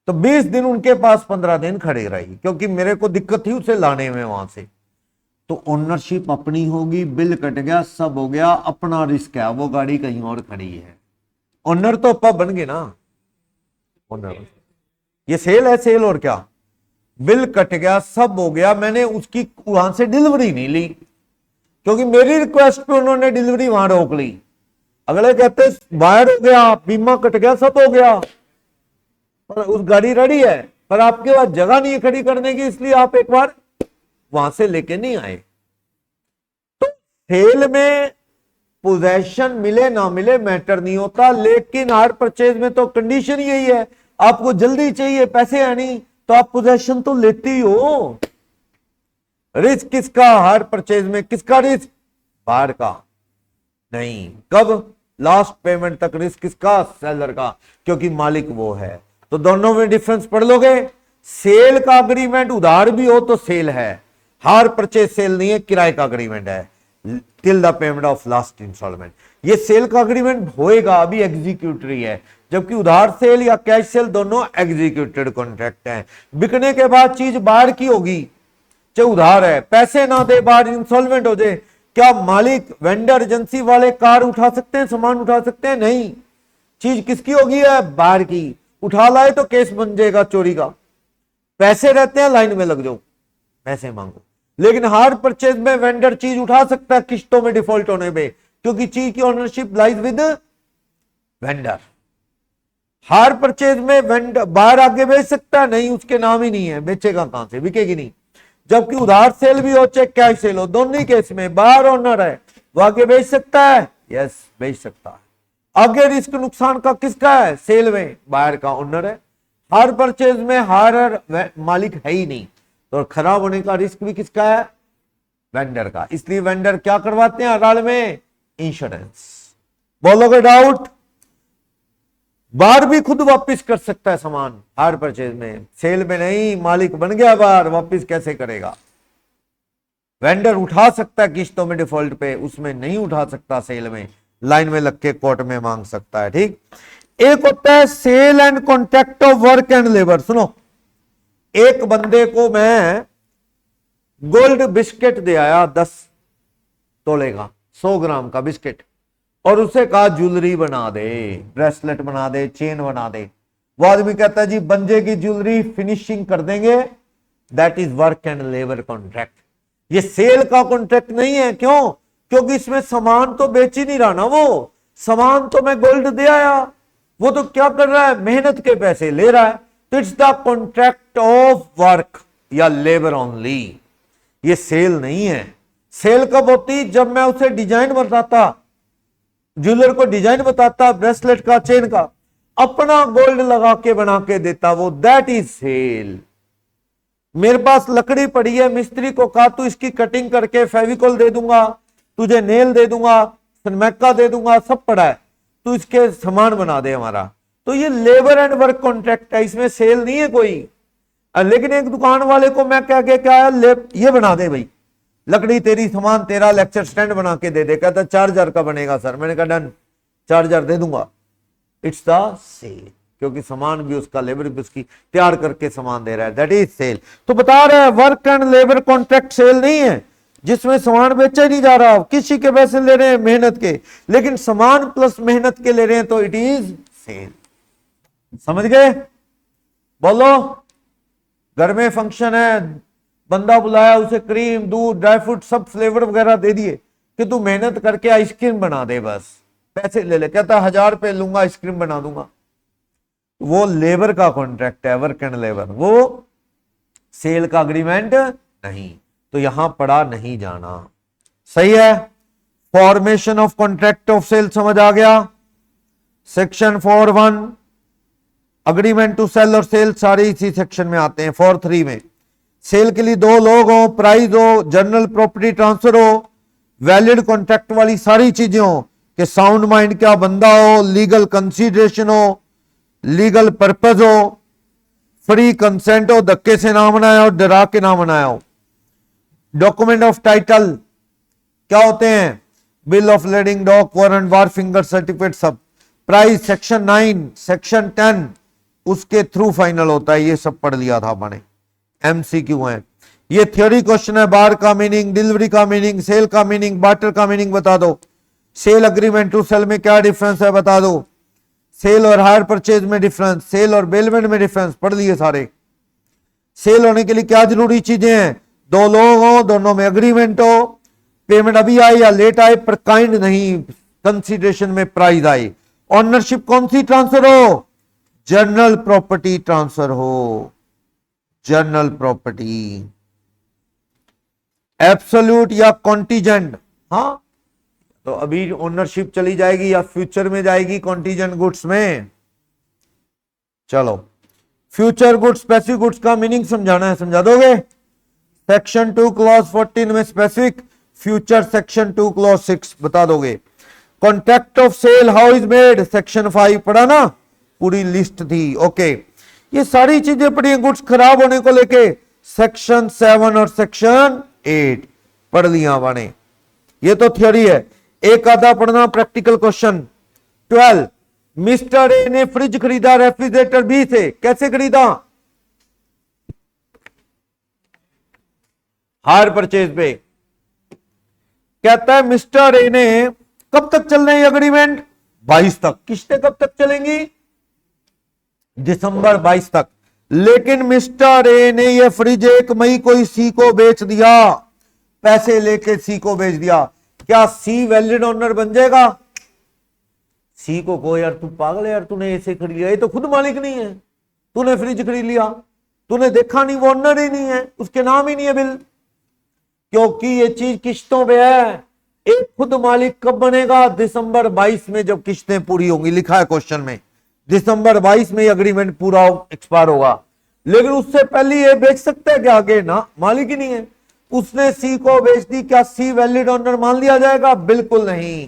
तो 20 दिन उनके पास, 15 दिन खड़ी रही, क्योंकि मेरे को दिक्कत थी उसे लाने में वहां से। तो ओनरशिप अपनी होगी, बिल कट गया, सब हो गया, अपना रिस्क है, वो गाड़ी कहीं और खड़ी है, ओनर तो अपा बन गए ना, ओनर। ये सेल है, सेल और क्या, बिल कट गया, सब हो गया, मैंने उसकी वहां से डिलीवरी नहीं ली, क्योंकि मेरी रिक्वेस्ट पे उन्होंने डिलीवरी वहां रोक ली। अगले कहते बाहर हो गया, बीमा कट गया, सब हो गया, पर उस गाड़ी रेडी है, पर आपके पास जगह नहीं है खड़ी करने की, इसलिए आप एक बार वहां से लेके नहीं आए। तो सेल में पोजेशन मिले ना मिले मैटर नहीं होता, लेकिन हायर परचेज में तो कंडीशन यही है, आपको जल्दी चाहिए, पैसे है नहीं, तो आप पोजेशन तो लेते ही हो। रिस्क किसका हायर परचेज में, किसका रिस्क, बाहर का नहीं, कब, लास्ट पेमेंट तक रिस्क किसका, सेलर का, क्योंकि मालिक वो है। तो दोनों में डिफरेंस पढ़ लोगे। सेल का अग्रीमेंट उधार भी हो तो सेल है, हायर परचेज सेल नहीं है, किराए का अग्रीमेंट है, till the payment of last instalment. ये सेल का अग्रीमेंट होएगा, अभी एग्जीक्यूटरी है, जबकि उधार सेल या कैश सेल दोनों एग्जीक्यूटेड कॉन्ट्रैक्ट हैं। बिकने के बाद चीज बाहर की होगी, चाहे उधार है, पैसे ना दे बाहर इंस्टॉलमेंट हो जाए, क्या मालिक वेंडर एजेंसी वाले कार उठा सकते हैं, सामान उठा सकते हैं, नहीं, चीज किसकी होगी है, बाहर की। उठा लाए तो केस बन जाएगा चोरी का, पैसे रहते हैं लाइन में लग जाओ, पैसे मांगो। लेकिन हायर परचेज में वेंडर चीज उठा सकता है किश्तों में डिफॉल्ट होने पे, क्योंकि चीज की ownership lies with vendor. Hire purchase में वेंडर बाहर आगे बेच सकता है, नहीं, उसके नाम ही नहीं है, बेचेगा कहां से, बिकेगी नहीं। जबकि उधार सेल भी हो चाहे कैश सेल हो, दोनों ही केस में बाहर ओनर है, वो आगे बेच सकता है, यस बेच सकता है। आगे रिस्क नुकसान का किसका है, सेल में बाहर का ओनर है। हायर परचेज में हायर मालिक है ही नहीं, तो खराब होने का रिस्क भी किसका है, वेंडर का। इसलिए वेंडर क्या करवाते हैं हड़ाल में, इंश्योरेंस। बोलोगे डाउट, बाहर भी खुद वापस कर सकता है सामान हायर परचेज में, सेल में नहीं, मालिक बन गया बाहर, वापस कैसे करेगा। वेंडर उठा सकता है किश्तों में डिफॉल्ट पे, उसमें नहीं उठा सकता, सेल में लाइन में लग के कोर्ट में मांग सकता है, ठीक। एक होता है sale and contract of work and labour. सुनो, एक बंदे को मैं गोल्ड बिस्किट दे आया 10 तोले का, 100 ग्राम का बिस्किट, और उसे कहा ज्वेलरी बना दे, ब्रेसलेट बना दे, चेन बना दे। वो आदमी कहता है जी बन जाएगी ज्वेलरी, फिनिशिंग कर देंगे, that is work and labour contract. ये सेल का कॉन्ट्रैक्ट नहीं है, क्यों, क्योंकि इसमें सामान तो बेच ही नहीं रहा ना, वो सामान तो मैं गोल्ड दे आया, वो तो क्या कर रहा है, मेहनत के पैसे ले रहा है। तो it's the contract of work या लेबर ओनली, ये सेल नहीं है। सेल कब होती, जब मैं उसे डिजाइन बताता, ज्वेलर को डिजाइन बताता ब्रेसलेट का, चेन का, अपना गोल्ड लगा के बना के देता, वो दैट इज सेल। मेरे पास लकड़ी पड़ी है, मिस्त्री को कहा तू इसकी कटिंग करके फेविकोल दे दूंगा, तुझे नेल दे दूंगा, सनमैका दे दूंगा, सब पड़ा है, तू इसके सामान बना दे हमारा। तो ये लेबर एंड वर्क कॉन्ट्रैक्ट है, इसमें सेल नहीं है कोई। लेकिन एक दुकान वाले को मैं कह के क्या है, ये बना दे भाई, लकड़ी तेरी, सामान तेरा, लेक्चर स्टैंड बना के दे दे, कहता 4,000 का बनेगा सर। मैंने कहा डन, 4,000 दे दूंगा। इट्स द सेल, क्योंकि सामान भी उसका, लेबर भी उसकी, तैयार करके सामान दे रहा है, दैट इज सेल। तो बता रहा है work and labour contract sale नहीं है, जिसमें सामान बेचा ही नहीं जा रहा, किसी के पैसे ले रहे हैं मेहनत के, लेकिन सामान प्लस मेहनत के ले रहे हैं, तो इट इज सेल। समझ गए? बोलो। घर में फंक्शन है, बंदा बुलाया, उसे क्रीम, दूध, ड्राई फ्रूट सब फ्लेवर वगैरह दे दिए कि तू मेहनत करके आइसक्रीम बना दे, बस पैसे ले ले, कहता 1,000 रुपए लूंगा, आइसक्रीम बना दूंगा। वो लेबर का कॉन्ट्रैक्ट है, वर्क एंड लेबर, वो सेल का अग्रीमेंट नहीं। तो यहां पढ़ा नहीं जाना, सही है। Formation of contract of sale समझ आ गया। सेक्शन 4(1) अग्रीमेंट टू सेल और सेल सारे इसी सेक्शन में आते हैं। 4(3) में सेल के लिए 2 लोग हो, प्राइस हो, जर्नल प्रॉपर्टी ट्रांसफर हो, वैलिड कॉन्ट्रैक्ट वाली सारी चीजें हो, कि साउंड माइंड क्या बंदा हो, लीगल कंसीडरेशन हो, लीगल पर्पज हो, फ्री कंसेंट हो, धक्के से ना बनाया हो, डरा के ना बनाया हो। डॉक्यूमेंट ऑफ टाइटल क्या होते हैं, bill of lading, dock, warrant, wharfinger certificate, सब। प्राइस सेक्शन 9, सेक्शन 10 उसके थ्रू फाइनल होता है, ये सब पढ़ लिया था मैंने, एमसीक्यू है ये। थ्योरी क्वेश्चन है, बार का मीनिंग, डिलीवरी का मीनिंग, सेल का मीनिंग, बार्टर का मीनिंग बता दो, सेल अग्रीमेंट टू सेल में क्या डिफरेंस है बता दो, सेल और हायर परचेज में डिफरेंस, सेल और बेलमेंट में डिफरेंस, पढ़ लिए सारे। सेल होने के लिए क्या जरूरी चीजें हैं, 2 लोग हो, दोनों में अग्रीमेंट हो, पेमेंट अभी आए या लेट आए पर काइंड नहीं, कंसीडरेशन में प्राइस आए, ऑनरशिप कौन सी ट्रांसफर हो, जर्नल प्रॉपर्टी ट्रांसफर हो, जर्नल प्रॉपर्टी। एब्सोल्यूट या कॉन्टीजेंट, हाँ तो अभी ओनरशिप चली जाएगी या फ्यूचर में जाएगी कॉन्टीजेंट गुड्स में। चलो फ्यूचर गुड्स, स्पेसिफिक गुड्स का मीनिंग समझाना है, समझा दोगे। सेक्शन 2 क्लॉज 14 में स्पेसिफिक, फ्यूचर सेक्शन 2 क्लॉज 6 बता दोगे। Contract of sale how is made, section 5 पढ़ा ना, पूरी लिस्ट थी। ओके ये सारी चीजें पढ़ी, गुड्स खराब होने को लेके सेक्शन 7 और सेक्शन 8 पढ़ लिया वाने, ये तो थ्योरी है। एक आधा पढ़ना प्रैक्टिकल क्वेश्चन। 12 मिस्टर ए ने फ्रिज खरीदा रेफ्रिजरेटर बी से, कैसे खरीदा, हायर परचेज पे। कहता है मिस्टर ए ने, कब तक चल रहे हैं अग्रीमेंट, 22 तक, किस्तें कब तक चलेंगी, दिसंबर 22 तक। लेकिन मिस्टर ए ने यह फ्रिज 1 मई को सी को बेच दिया, पैसे लेके सी को बेच दिया, क्या सी वैलिड ओनर बन जाएगा। सी को कहो यार तू पागल है यार, तूने ऐसे खरीद लिया, ये तो खुद मालिक नहीं है, तूने फ्रिज खरीद लिया, तूने देखा नहीं, वो ओनर ही नहीं है, उसके नाम ही नहीं है बिल, क्योंकि ये चीज किश्तों पे है। एक खुद मालिक कब बनेगा, दिसंबर 22 में जब किश्तें पूरी होंगी, लिखा है क्वेश्चन में, दिसंबर 22 में अग्रीमेंट पूरा एक्सपायर होगा। लेकिन उससे पहले ये बेच सकता है क्या, आगे ना, मालिक ही नहीं है, उसने सी को बेच दी, क्या सी वैलिड ओनर मान लिया जाएगा, बिल्कुल नहीं।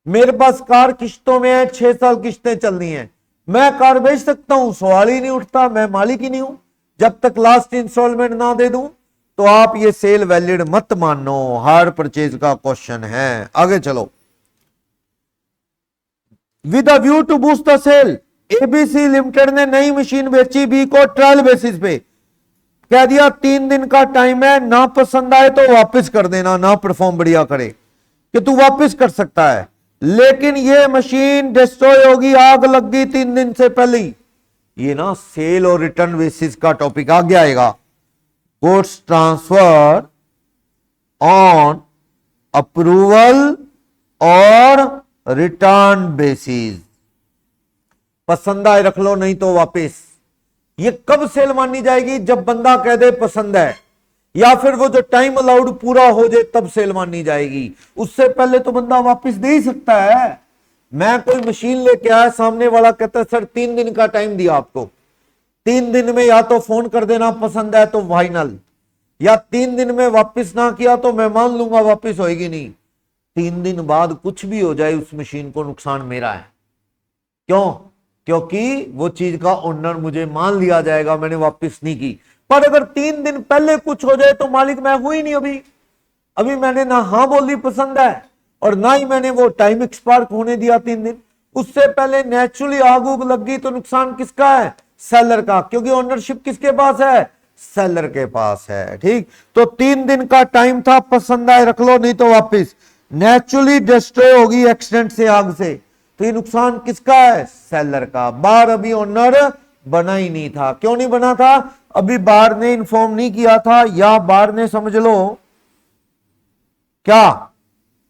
मेरे पास कार किश्तों में है, 6 साल किश्तें चल रही हैं, मैं कार बेच सकता हूं, सवाल ही नहीं उठता, मैं मालिक ही नहीं हूं, जब तक लास्ट इंस्टॉलमेंट ना दे दूं। तो आप ये सेल वैलिड मत मानो, हायर परचेज का क्वेश्चन है। आगे चलो। With a view to boost the sale, ABC limited ने नई मशीन बेची बी को ट्रायल बेसिस पे, कह दिया 3 दिन का टाइम है, ना पसंद आए तो वापस कर देना, ना परफॉर्म बढ़िया करे कि तू वापस कर सकता है। लेकिन ये मशीन डिस्ट्रॉय होगी, आग लग गई 3 दिन से पहले ही। ये ना सेल और रिटर्न बेसिस का टॉपिक आगे आएगा। गुड्स ट्रांसफर ऑन अप्रूवल और रिटर्न बेसिस, पसंद आए रख लो, नहीं तो वापस। ये कब सेल मानी जाएगी? जब बंदा कह दे पसंद है, या फिर वो जो टाइम अलाउड पूरा हो जाए तब सेल मानी जाएगी। उससे पहले तो बंदा वापस दे ही सकता है। मैं कोई मशीन लेके आया, सामने वाला कहता है सर 3 दिन का टाइम दिया आपको, 3 दिन में या तो फोन कर देना पसंद है तो फाइनल, या 3 दिन में वापस ना किया तो मैं मान लूंगा वापस होएगी नहीं। 3 दिन बाद कुछ भी हो जाए उस मशीन को नुकसान मेरा है। क्यों? क्योंकि वो चीज का ओनर मुझे मान लिया जाएगा, मैंने वापस नहीं की। पर अगर 3 दिन पहले कुछ हो जाए तो मालिक मैं हूं ही नहीं। अभी मैंने ना हाँ बोली पसंद है, और ना ही मैंने वो टाइम एक्सपायर होने दिया 3 दिन। उससे पहले नेचुरली आग उग लग गई तो नुकसान किसका है? सेलर का, क्योंकि ओनरशिप किसके पास है? सेलर के पास है। ठीक, तो 3 दिन का टाइम था, पसंद आए रख लो, नहीं तो वापिस। नेचुरली डिस्ट्रॉय होगी एक्सीडेंट से, आग से, तो ये नुकसान किसका है? सेलर का। बार अभी ओनर बना ही नहीं था। क्यों नहीं बना था? अभी बार ने इन्फॉर्म नहीं किया था, या बार ने समझ लो क्या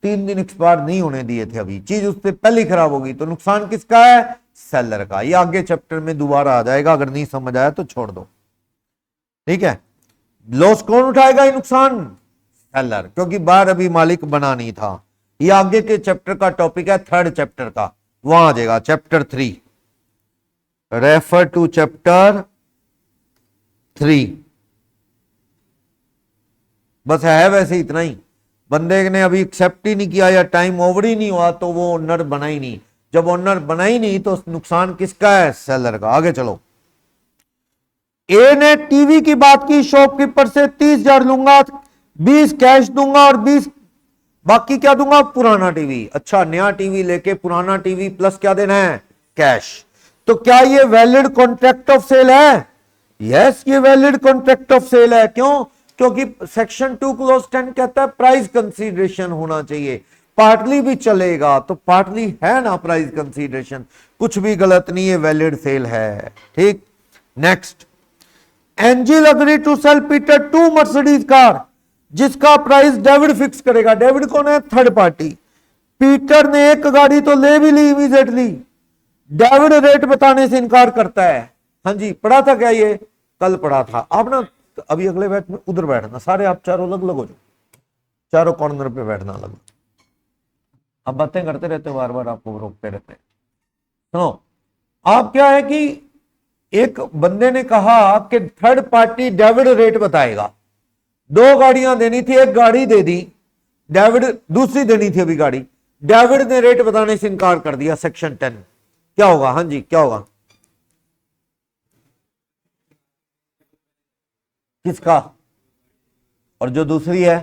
3 दिन एक्सपायर नहीं होने दिए थे, अभी चीज उससे पहले खराब होगी, तो नुकसान किसका है? सेलर का। ये आगे चैप्टर में दोबारा आ जाएगा, अगर नहीं समझ आया तो छोड़ दो। ठीक है, लॉस कौन उठाएगा? ये नुकसान सेलर, क्योंकि बार अभी मालिक बना नहीं था। ये आगे के चैप्टर का टॉपिक है, 3rd चैप्टर का, वहां आ जाएगा चैप्टर 3। Refer to chapter 3। बस है वैसे इतना ही। बंदे ने अभी एक्सेप्ट ही नहीं किया या टाइम ओवर ही नहीं हुआ तो वो ओनर बना ही नहीं। जब ओनर बना ही नहीं तो नुकसान किसका है? सेलर का। आगे चलो। ए ने टीवी की बात की, शॉपकीपर से 30,000 लूंगा, 20 कैश दूंगा और 20 बाकी क्या दूंगा? पुराना टीवी। अच्छा, नया टीवी लेके पुराना टीवी प्लस क्या देना है? कैश। तो क्या ये वैलिड कॉन्ट्रैक्ट ऑफ सेल है? यस, ये वैलिड कॉन्ट्रैक्ट ऑफ सेल है। क्यों? क्योंकि सेक्शन 2 क्लॉज 10 कहता है प्राइस कंसीडरेशन होना चाहिए। पार्टली भी चलेगा तो पार्टली है ना प्राइस कंसीडरेशन, कुछ भी गलत नहीं है, वैलिड सेल है। ठीक, next. Angel agree to sale Peter 2 Mercedes car, जिसका प्राइस डेविड फिक्स करेगा। डेविड कौन है? Third party. पीटर ने एक गाड़ी तो ले भी ली इमीडिएटली, डेविड रेट बताने से इनकार करता है। हाँ जी, पढ़ा था क्या? ये कल पढ़ा था। आप ना अभी अगले बैच में उधर बैठना, सारे आप चारों अलग अलग हो जाओ, चारों कॉर्नर पे बैठना अलग। आप बातें करते रहते हो, बार बार आपको रोकते रहते हैं। सुनो, आप क्या है कि एक बंदे ने कहा कि थर्ड पार्टी डेविड रेट बताएगा। 2 गाड़ियां देनी थी, एक गाड़ी दे दी डेविड, दूसरी देनी थी अभी गाड़ी, डेविड ने रेट बताने से इनकार कर दिया। सेक्शन 10 क्या होगा? हाँ जी, क्या होगा? किसका? और जो दूसरी है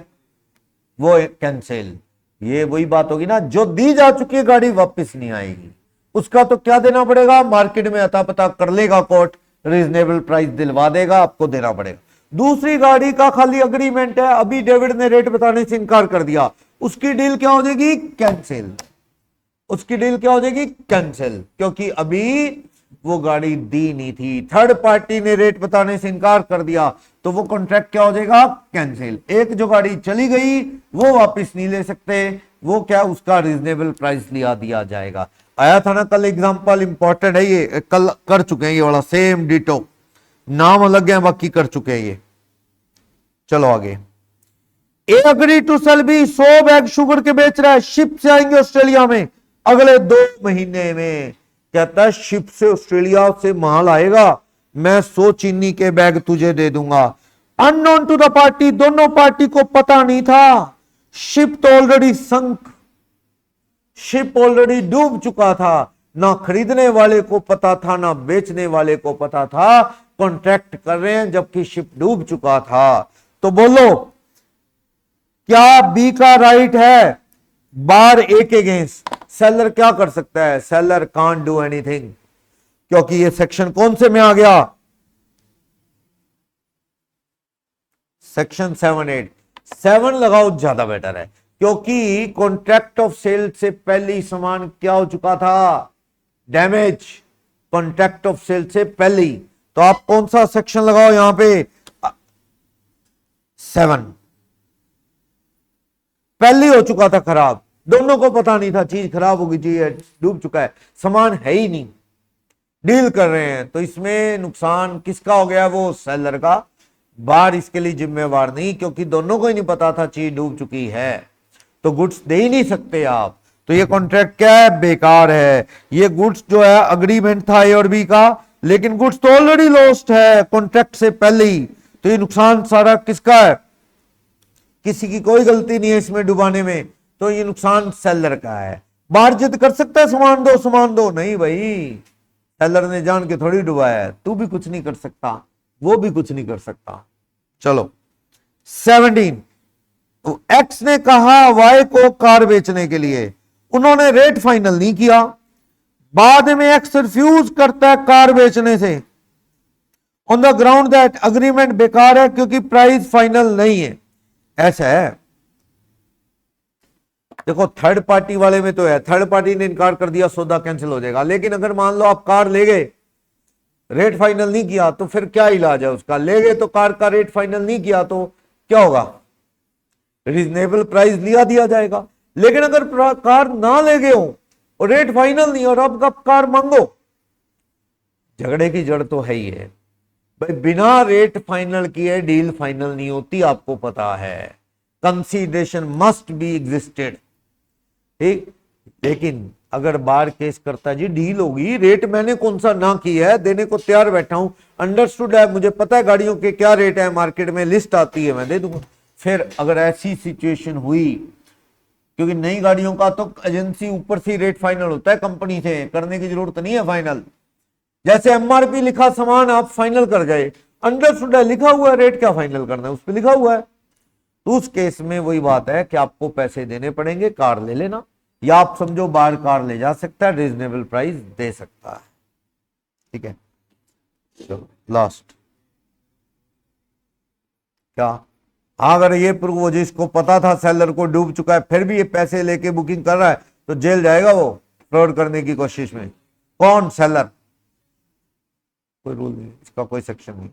वो कैंसिल। ये वही बात होगी ना, जो दी जा चुकी है गाड़ी वापस नहीं आएगी, उसका तो क्या देना पड़ेगा? मार्केट में अता पता कर लेगा कोर्ट, रीजनेबल प्राइस दिलवा देगा, आपको देना पड़ेगा। दूसरी गाड़ी का खाली अग्रीमेंट है, अभी डेविड ने रेट बताने से इनकार कर दिया, उसकी डील क्या हो जाएगी? कैंसिल। उसकी डील क्या हो जाएगी? कैंसिल, क्योंकि अभी वो गाड़ी दी नहीं थी। थर्ड पार्टी ने रेट बताने से इनकार कर दिया तो वो कॉन्ट्रैक्ट क्या हो जाएगा? कैंसिल। एक जो गाड़ी चली गई वो वापस नहीं ले सकते, वो क्या? उसका रीजनेबल प्राइस लिया दिया जाएगा। आया था ना कल एग्जांपल, इंपॉर्टेंट है ये, कल कर चुके हैं ये वाला, सेम डिटो, नाम अलग है बाकी कर चुके हैं ये। चलो आगे। ए अग्री टू सेल भी 100 बैग शुगर के बेच रहा है, शिप से आएंगे ऑस्ट्रेलिया में अगले 2 महीने में। कहता है शिप से ऑस्ट्रेलिया से माल आएगा, मैं 100 चीनी के बैग तुझे दे दूंगा। अननोन टू द पार्टी, दोनों पार्टी को पता नहीं था, शिप तो ऑलरेडी संक, शिप ऑलरेडी डूब चुका था। ना खरीदने वाले को पता था ना बेचने वाले को पता था, कॉन्ट्रैक्ट कर रहे हैं जबकि शिप डूब चुका था। तो बोलो क्या बी का राइट है? बार ए के अगेंस्ट सेलर क्या कर सकता है? सेलर कांट डू एनीथिंग, क्योंकि ये सेक्शन कौन से में आ गया? सेक्शन 7-8। 7 लगाओ ज्यादा बेटर है, क्योंकि कॉन्ट्रैक्ट ऑफ सेल से पहले ही सामान क्या हो चुका था? डैमेज। कॉन्ट्रैक्ट ऑफ सेल से पहले ही, तो आप कौन सा सेक्शन लगाओ यहां पे? 7। पहले हो चुका था खराब, दोनों को पता नहीं था चीज खराब होगी, चीज डूब चुका है, सामान है ही नहीं। डील कर रहे हैं, तो इसमें नुकसान किसका हो गया? वो सेलर का। बार इसके लिए जिम्मेवार नहीं, क्योंकि दोनों को ही नहीं पता था चीज डूब चुकी है, तो गुड्स दे ही नहीं सकते आप। तो ये कॉन्ट्रैक्ट क्या है? बेकार है। ये गुड्स जो है अग्रीमेंट था ए और बी का, लेकिन गुड्स तो ऑलरेडी लॉस्ट है कॉन्ट्रैक्ट से पहले ही, तो ये नुकसान सारा किसका है? किसी की कोई गलती नहीं है इसमें डुबाने में, तो ये नुकसान सेलर का है। बाहर जिद कर सकता है सामान दो सामान दो, नहीं भाई, सेलर ने जान के थोड़ी डुबाया है, तू भी कुछ नहीं कर सकता, वो भी कुछ नहीं कर सकता। चलो 17, तो एक्स ने कहा वाई को कार बेचने के लिए, उन्होंने रेट फाइनल नहीं किया, बाद में एक्स रिफ्यूज करता है कार बेचने से on the ground that agreement बेकार है क्योंकि प्राइस फाइनल नहीं है। ऐसा है, देखो थर्ड पार्टी वाले में तो है, थर्ड पार्टी ने इनकार कर दिया सौदा कैंसिल हो जाएगा, लेकिन अगर मान लो आप कार ले गए, रेट फाइनल नहीं किया, तो फिर क्या इलाज है उसका? ले गए तो कार का रेट फाइनल नहीं किया तो क्या होगा? रीजनेबल प्राइस लिया दिया जाएगा। लेकिन अगर कार ना ले गए हो और रेट फाइनल नहीं और अब कब कार मांगो, झगड़े की जड़ तो है ही है भाई। बिना रेट फाइनल किए डील फाइनल नहीं होती, आपको पता है। कंसीडरेशन मस्ट बी एग्जिस्टेड, ठीक। लेकिन अगर बार केस करता जी डील होगी, रेट मैंने कौन सा ना किया है, देने को तैयार बैठा हूं, अंडरस्टूड है, मुझे पता है गाड़ियों के क्या रेट है मार्केट में, लिस्ट आती है, मैं दे दूंगा। फिर अगर ऐसी सिचुएशन हुई, क्योंकि नई गाड़ियों का तो एजेंसी ऊपर से रेट फाइनल होता है, कंपनी से करने की जरूरत नहीं है फाइनल। जैसे एमआरपी लिखा सामान आप फाइनल कर गए, अंडरस्टूड है, लिखा हुआ है, रेट क्या फाइनल करना है, उस पर लिखा हुआ है, तो उस केस में वही बात है कि आपको पैसे देने पड़ेंगे, कार ले लेना, या आप समझो बाहर कार ले जा सकता है, रीजनेबल प्राइस दे सकता है, ठीक है। चलो लास्ट क्या, अगर ये प्रूव हो, जिसको पता था सेलर को डूब चुका है फिर भी ये पैसे लेके बुकिंग कर रहा है, तो जेल जाएगा वो फ्रॉड करने की कोशिश में। कौन? सेलर। कोई रूल नहीं, इसका कोई सेक्शन नहीं।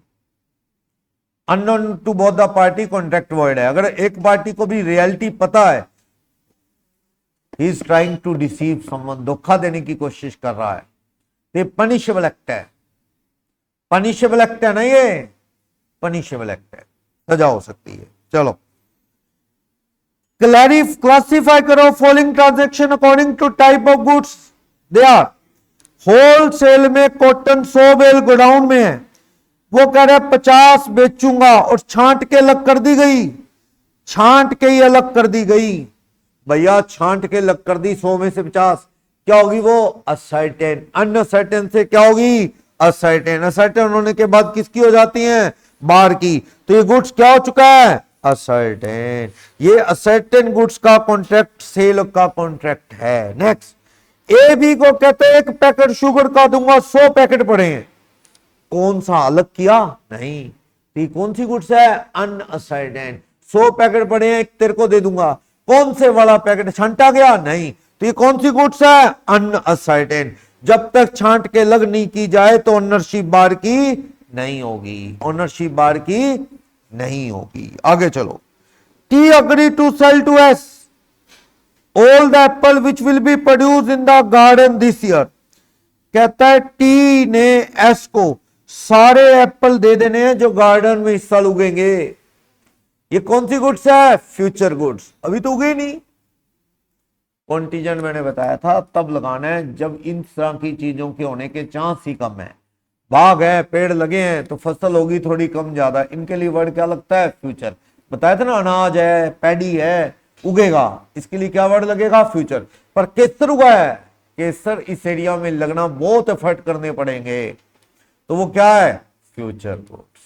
Unknown to both the party contract void है, अगर एक पार्टी को भी रियलिटी पता है, he is trying to deceive someone, धोखा देने की कोशिश कर रहा है, ये पनिशेबल एक्ट है। पनिशेबल एक्ट है ना, ये पनिशेबल एक्ट है, सजा हो सकती है। चलो क्लासिफाई करो following transaction according to type of goods they are. Wholesale में कॉटन 100 बेल गोडाउन में है, वो कह रहा है 50 बेचूंगा और छांट के अलग कर दी गई, छांट के ही अलग कर दी गई भैया, छांट के अलग कर दी 100 में से 50, क्या होगी वो? असर्टेन। अनसर्टेन से क्या होगी? असर्टेन। असर्टेन होने के बाद किसकी हो जाती है? बार की। तो ये गुड्स क्या हो चुका है? असर्टेन। ये असर्टेन गुड्स का कॉन्ट्रैक्ट सेल का कॉन्ट्रैक्ट है। नेक्स्ट, ए बी को कहते हैं एक पैकेट शुगर का दूंगा, 100 पैकेट पड़े हैं, कौन सा अलग किया? नहीं। तो कौन सी गुड्स है? अनअसर्टेन। 100 पैकेट पड़े हैं, एक तेरे को दे दूंगा, कौन से वाला पैकेट? छांटा गया? नहीं। तो ये कौन सी गुड्स है? अनअसर्टेन। जब तक छांट के अलग नहीं की जाए तो ओनरशिप बार की नहीं होगी, ओनरशिप बार की नहीं होगी। आगे चलो, T agree to sale to S all the apple which will be produce in the garden this year. कहता है टी ने एस को सारे एप्पल दे देने हैं जो गार्डन में इस साल उगेंगे। ये कौन सी गुड्स है? फ्यूचर गुड्स, अभी तो उगे नहीं। कॉन्टीजेंट मैंने बताया था तब लगाना है जब इन तरह की चीजों के होने के चांस ही कम है। बाग है, पेड़ लगे हैं तो फसल होगी थोड़ी कम ज्यादा, इनके लिए वर्ड क्या लगता है? फ्यूचर। बताया था ना, अनाज है, पैडी है, उगेगा, इसके लिए क्या वर्ड लगेगा? फ्यूचर। पर केसर उगा है, केसर इस एरिया में लगना बहुत एफर्ट करने पड़ेंगे, तो वो क्या है? फ्यूचर गुड्स,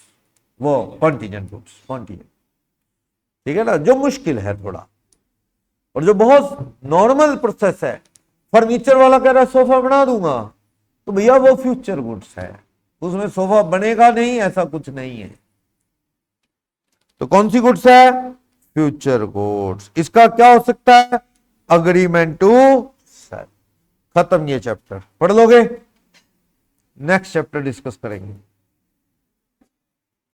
वो कॉन्टीजेंट गुड्स, कॉन्टीजेंट, ठीक है ना, जो मुश्किल है थोड़ा और जो बहुत नॉर्मल प्रोसेस है। फर्नीचर वाला कह रहा है सोफा बना दूंगा, तो भैया वो फ्यूचर गुड्स है, उसमें सोफा बनेगा नहीं, ऐसा कुछ नहीं है। तो कौन सी गुड्स है? Future goods. इसका क्या हो सकता है? Agreement to sell. खत्म ये चैप्टर, पढ़ लोगे, नेक्स्ट चैप्टर डिस्कस करेंगे।